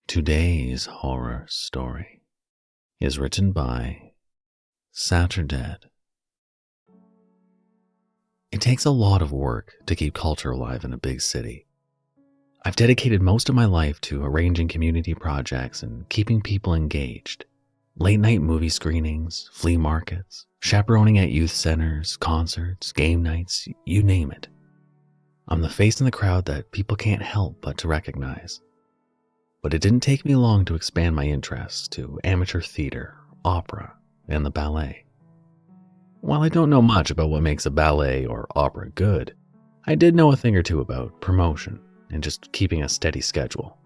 Today's horror story is written by Saturdead. It takes a lot of work to keep culture alive in a big city. I've dedicated most of my life to arranging community projects and keeping people engaged. Late night movie screenings, flea markets, chaperoning at youth centers, concerts, game nights, you name it. I'm the face in the crowd that people can't help but to recognize. But it didn't take me long to expand my interests to amateur theater, opera, and the ballet. While I don't know much about what makes a ballet or opera good, I did know a thing or two about promotion and just keeping a steady schedule.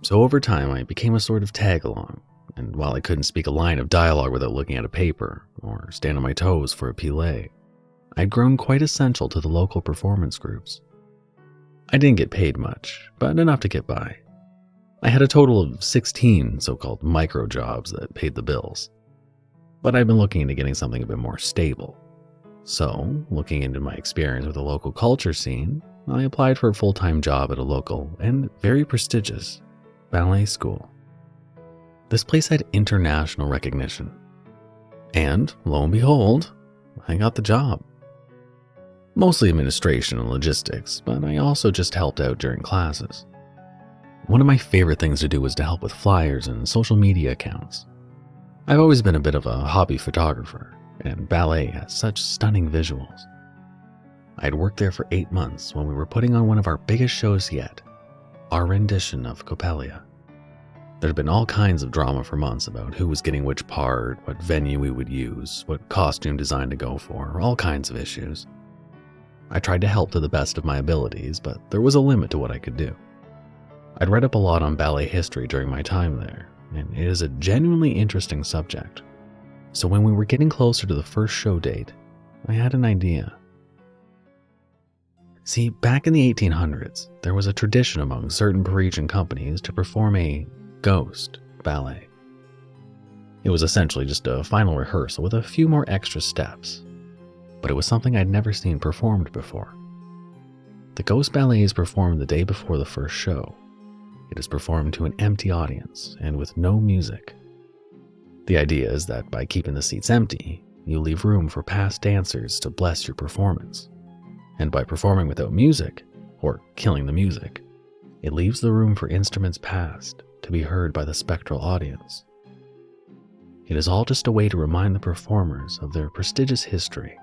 So over time, I became a sort of tag-along, and while I couldn't speak a line of dialogue without looking at a paper or stand on my toes for a pilé, I'd grown quite essential to the local performance groups. I didn't get paid much, but enough to get by. I had a total of 16 so-called micro jobs that paid the bills. But I've been looking into getting something a bit more stable. So, looking into my experience with the local culture scene, I applied for a full-time job at a local and very prestigious ballet school. This place had international recognition. And, lo and behold, I got the job. Mostly administration and logistics, but I also just helped out during classes. One of my favorite things to do was to help with flyers and social media accounts. I've always been a bit of a hobby photographer, and ballet has such stunning visuals. I had worked there for 8 months when we were putting on one of our biggest shows yet, our rendition of Coppelia. There had been all kinds of drama for months about who was getting which part, what venue we would use, what costume design to go for, all kinds of issues. I tried to help to the best of my abilities, but there was a limit to what I could do. I'd read up a lot on ballet history during my time there, and it is a genuinely interesting subject. So when we were getting closer to the first show date, I had an idea. See, back in the 1800s, there was a tradition among certain Parisian companies to perform a ghost ballet. It was essentially just a final rehearsal with a few more extra steps, but it was something I'd never seen performed before. The ghost ballet is performed the day before the first show. It is performed to an empty audience and with no music. The idea is that by keeping the seats empty, you leave room for past dancers to bless your performance. And by performing without music, or killing the music, it leaves the room for instruments past to be heard by the spectral audience. It is all just a way to remind the performers of their prestigious history,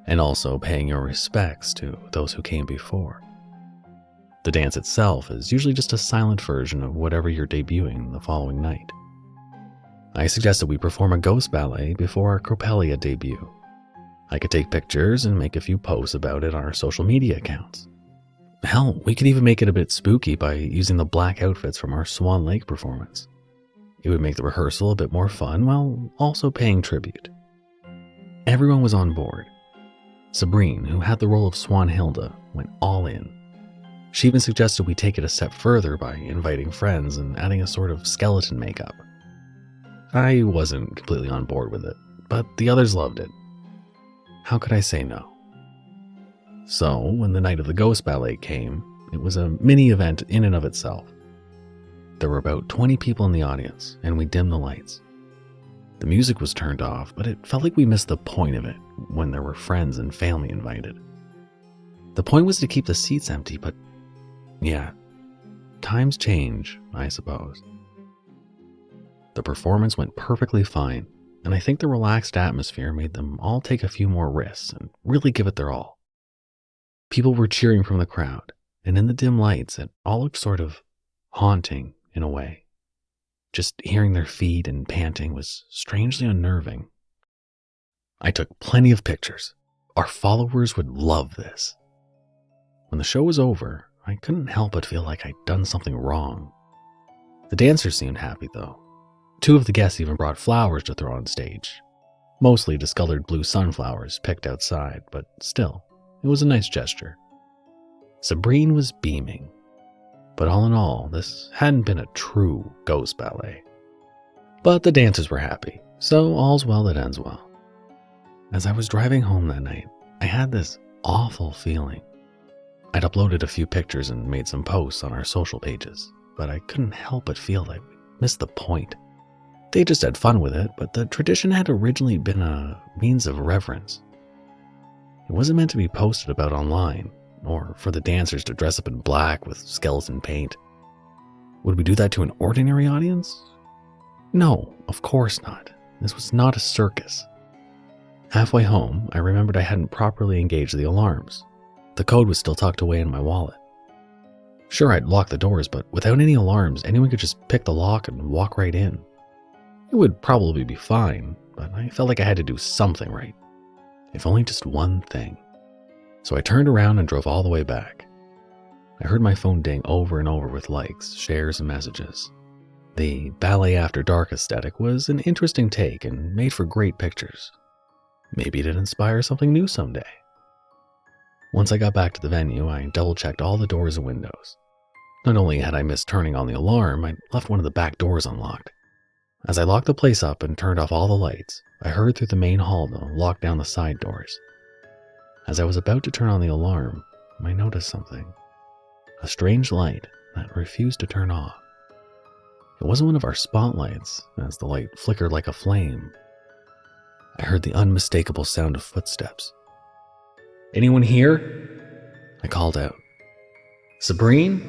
and also paying your respects to those who came before. The dance itself is usually just a silent version of whatever you're debuting the following night. I suggested we perform a ghost ballet before our Coppelia debut. I could take pictures and make a few posts about it on our social media accounts. Hell, we could even make it a bit spooky by using the black outfits from our Swan Lake performance. It would make the rehearsal a bit more fun while also paying tribute. Everyone was on board. Sabrine, who had the role of Swanhilda, went all in. She even suggested we take it a step further by inviting friends and adding a sort of skeleton makeup. I wasn't completely on board with it, but the others loved it. How could I say no? So, when the night of the ghost ballet came, it was a mini event in and of itself. There were about 20 people in the audience, and we dimmed the lights. The music was turned off, but it felt like we missed the point of it when there were friends and family invited. The point was to keep the seats empty, but yeah, times change, I suppose. The performance went perfectly fine, and I think the relaxed atmosphere made them all take a few more risks and really give it their all. People were cheering from the crowd, and in the dim lights, it all looked sort of haunting in a way. Just hearing their feet and panting was strangely unnerving. I took plenty of pictures. Our followers would love this. When the show was over, I couldn't help but feel like I'd done something wrong. The dancers seemed happy though. 2 of the guests even brought flowers to throw on stage. Mostly discolored blue sunflowers picked outside, but still, it was a nice gesture. Sabrine was beaming. But all in all, this hadn't been a true ghost ballet. But the dancers were happy, so all's well that ends well. As I was driving home that night, I had this awful feeling. I'd uploaded a few pictures and made some posts on our social pages, but I couldn't help but feel that we missed the point. They just had fun with it, but the tradition had originally been a means of reverence. It wasn't meant to be posted about online, or for the dancers to dress up in black with skeleton paint. Would we do that to an ordinary audience? No, of course not. This was not a circus. Halfway home, I remembered I hadn't properly engaged the alarms. The code was still tucked away in my wallet. Sure, I'd locked the doors, but without any alarms, anyone could just pick the lock and walk right in. It would probably be fine, but I felt like I had to do something right. If only just one thing. So I turned around and drove all the way back. I heard my phone ding over and over with likes, shares, and messages. The Ballet After Dark aesthetic was an interesting take and made for great pictures. Maybe it'd inspire something new someday. Once I got back to the venue, I double-checked all the doors and windows. Not only had I missed turning on the alarm, I'd left one of the back doors unlocked. As I locked the place up and turned off all the lights, I hurried through the main hall to lock down the side doors. As I was about to turn on the alarm, I noticed something. A strange light that refused to turn off. It wasn't one of our spotlights, as the light flickered like a flame. I heard the unmistakable sound of footsteps. "Anyone here?" I called out. "Sabrine?"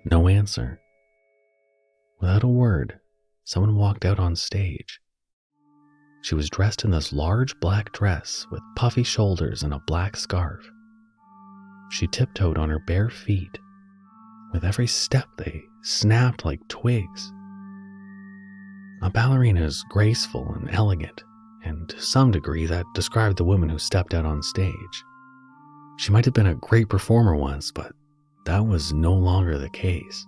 No answer. Without a word, someone walked out on stage. She was dressed in this large black dress with puffy shoulders and a black scarf. She tiptoed on her bare feet. With every step, they snapped like twigs. A ballerina is graceful and elegant, and to some degree that described the woman who stepped out on stage. She might have been a great performer once, but that was no longer the case.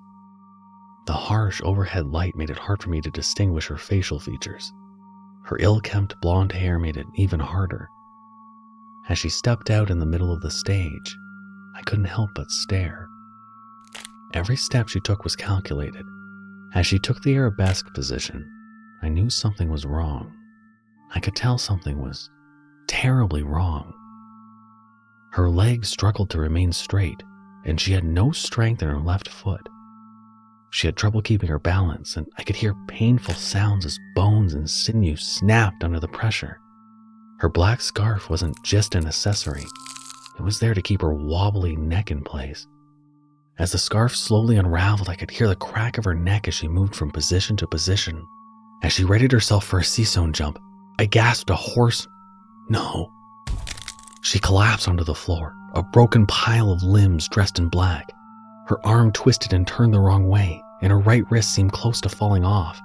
The harsh overhead light made it hard for me to distinguish her facial features. Her ill-kempt blonde hair made it even harder. As she stepped out in the middle of the stage, I couldn't help but stare. Every step she took was calculated. As she took the arabesque position, I knew something was wrong. I could tell something was terribly wrong. Her legs struggled to remain straight, and she had no strength in her left foot. She had trouble keeping her balance, and I could hear painful sounds as bones and sinew snapped under the pressure. Her black scarf wasn't just an accessory. It was there to keep her wobbly neck in place. As the scarf slowly unraveled, I could hear the crack of her neck as she moved from position to position. As she readied herself for a seesaw jump, I gasped a hoarse, "No." She collapsed onto the floor, a broken pile of limbs dressed in black. Her arm twisted and turned the wrong way, and her right wrist seemed close to falling off.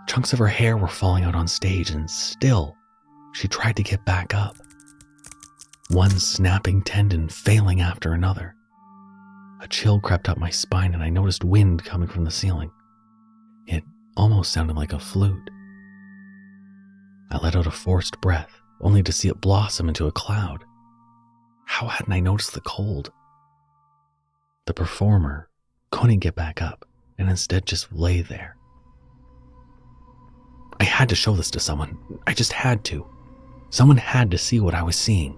Chunks of her hair were falling out on stage, and still, she tried to get back up. One snapping tendon failing after another. A chill crept up my spine, and I noticed wind coming from the ceiling. It almost sounded like a flute. I let out a forced breath, only to see it blossom into a cloud. How hadn't I noticed the cold? The performer couldn't get back up, and instead just lay there. I had to show this to someone. I just had to. Someone had to see what I was seeing.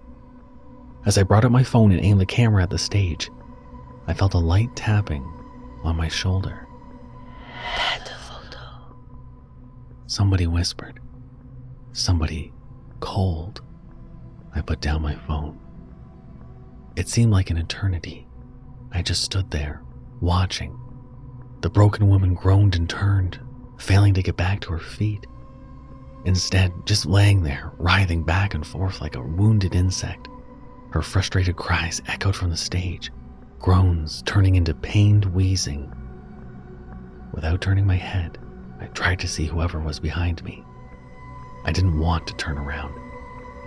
As I brought up my phone and aimed the camera at the stage, I felt a light tapping on my shoulder. "Take the photo," somebody whispered. Somebody cold. I put down my phone. It seemed like an eternity. I just stood there, watching. The broken woman groaned and turned, failing to get back to her feet. Instead, just laying there, writhing back and forth like a wounded insect. Her frustrated cries echoed from the stage, groans turning into pained wheezing. Without turning my head, I tried to see whoever was behind me. I didn't want to turn around.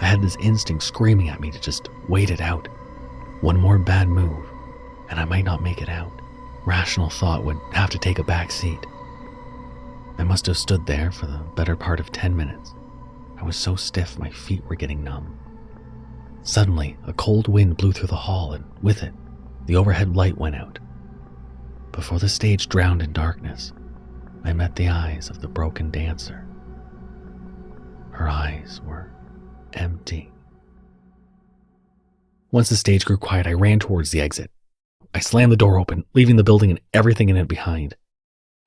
I had this instinct screaming at me to just wait it out. One more bad move, and I might not make it out. Rational thought would have to take a back seat. I must have stood there for the better part of 10 minutes. I was so stiff my feet were getting numb. Suddenly, a cold wind blew through the hall, and with it, the overhead light went out. Before the stage drowned in darkness, I met the eyes of the broken dancer. Her eyes were empty. Once the stage grew quiet, I ran towards the exit. I slammed the door open, leaving the building and everything in it behind.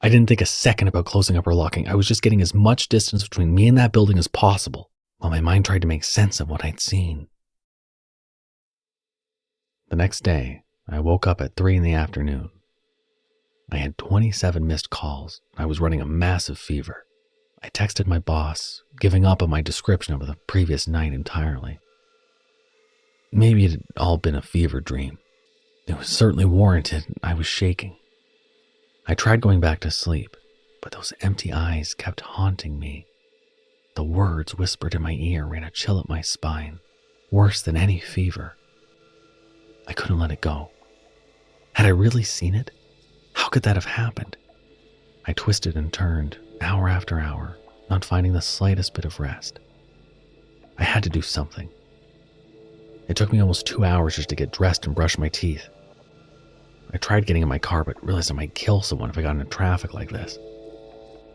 I didn't think a second about closing up or locking. I was just getting as much distance between me and that building as possible, while my mind tried to make sense of what I'd seen. The next day, I woke up at 3 in the afternoon. I had 27 missed calls. I was running a massive fever. I texted my boss, giving up on my description of the previous night entirely. Maybe it had all been a fever dream. It was certainly warranted. I was shaking. I tried going back to sleep, but those empty eyes kept haunting me. The words whispered in my ear ran a chill up my spine, worse than any fever. I couldn't let it go. Had I really seen it? How could that have happened? I twisted and turned, hour after hour, not finding the slightest bit of rest. I had to do something. It took me almost 2 hours just to get dressed and brush my teeth. I tried getting in my car, but realized I might kill someone if I got into traffic like this.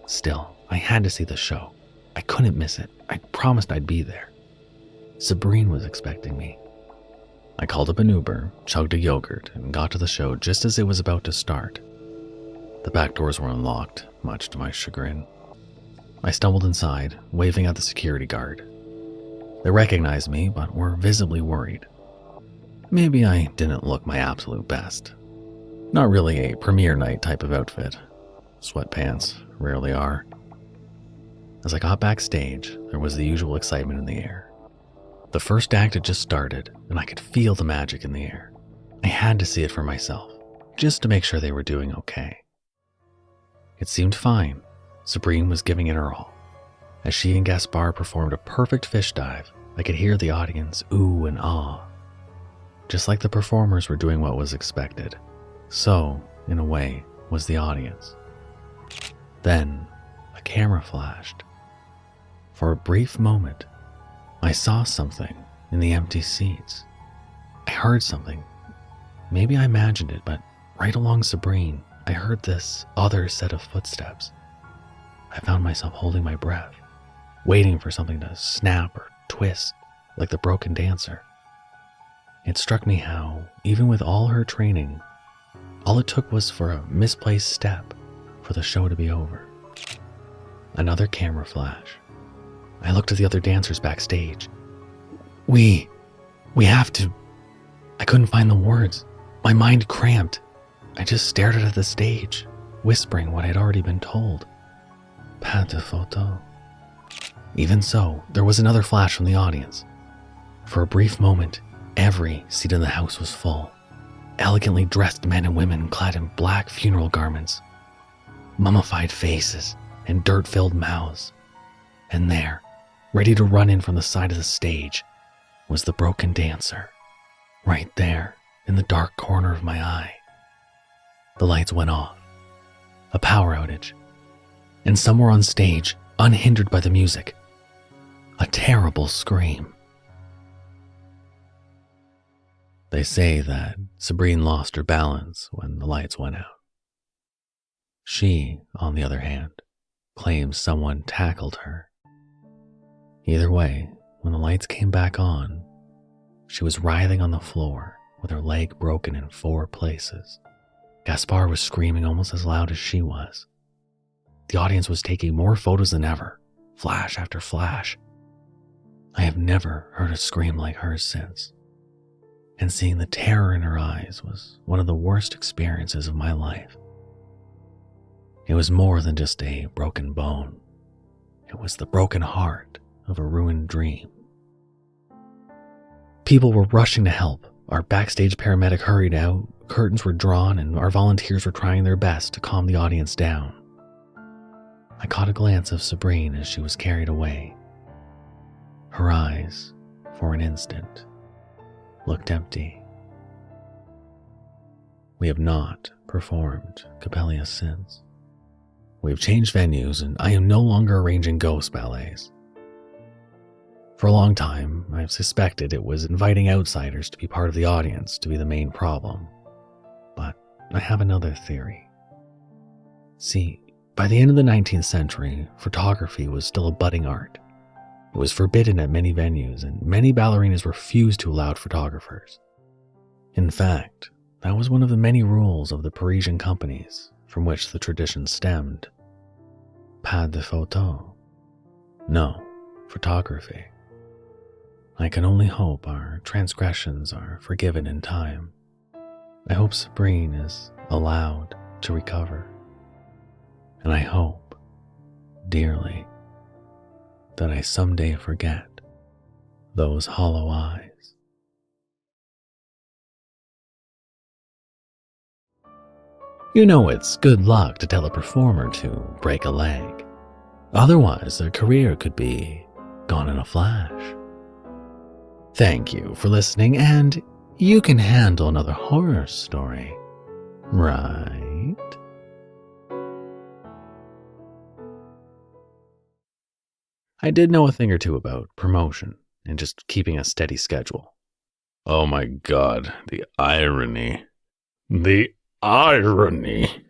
Still, I had to see the show. I couldn't miss it. I promised I'd be there. Sabrine was expecting me. I called up an Uber, chugged a yogurt, and got to the show just as it was about to start. The back doors were unlocked, much to my chagrin. I stumbled inside, waving at the security guard. They recognized me, but were visibly worried. Maybe I didn't look my absolute best. Not really a premiere night type of outfit. Sweatpants rarely are. As I got backstage, there was the usual excitement in the air. The first act had just started, and I could feel the magic in the air. I had to see it for myself, just to make sure they were doing okay. It seemed fine. Sabrine was giving it her all. As she and Gaspar performed a perfect fish dive, I could hear the audience ooh and ah. Just like the performers were doing what was expected, so, in a way, was the audience. Then, a camera flashed. For a brief moment, I saw something in the empty seats. I heard something. Maybe I imagined it, but right along Sabrine, I heard this other set of footsteps. I found myself holding my breath, waiting for something to snap or twist, like the broken dancer. It struck me how, even with all her training, all it took was for a misplaced step for the show to be over. Another camera flash. I looked at the other dancers backstage. We have to... I couldn't find the words. My mind cramped. I just stared at the stage, whispering what I'd already been told. Pas de photo. Even so, there was another flash from the audience. For a brief moment, every seat in the house was full. Elegantly dressed men and women clad in black funeral garments, mummified faces, and dirt-filled mouths. And there, ready to run in from the side of the stage, was the broken dancer. Right there, in the dark corner of my eye. The lights went off. A power outage. And somewhere on stage, unhindered by the music, a terrible scream. They say that Sabrine lost her balance when the lights went out. She, on the other hand, claims someone tackled her. Either way, when the lights came back on, she was writhing on the floor with her leg broken in 4 places. Gaspar was screaming almost as loud as she was. The audience was taking more photos than ever, flash after flash. I have never heard a scream like hers since, and seeing the terror in her eyes was one of the worst experiences of my life. It was more than just a broken bone. It was the broken heart of a ruined dream. People were rushing to help. Our backstage paramedic hurried out, curtains were drawn, and our volunteers were trying their best to calm the audience down. I caught a glance of Sabrine as she was carried away. Her eyes, for an instant, looked empty. We have not performed Coppelia since. We have changed venues, and I am no longer arranging ghost ballets. For a long time, I've suspected it was inviting outsiders to be part of the audience to be the main problem. But I have another theory. See, by the end of the 19th century, photography was still a budding art. It was forbidden at many venues, and many ballerinas refused to allow photographers. In fact, That was one of the many rules of the Parisian companies from which the tradition stemmed. Pas de photo. No photography. I can only hope our transgressions are forgiven in time. I hope Sabrine is allowed to recover. And I hope, dearly, that I someday forget those hollow eyes. You know it's good luck to tell a performer to break a leg. Otherwise, their career could be gone in a flash. Thank you for listening, and you can handle another horror story, right? I did know a thing or two about promotion and just keeping a steady schedule. Oh my god, the irony. The irony.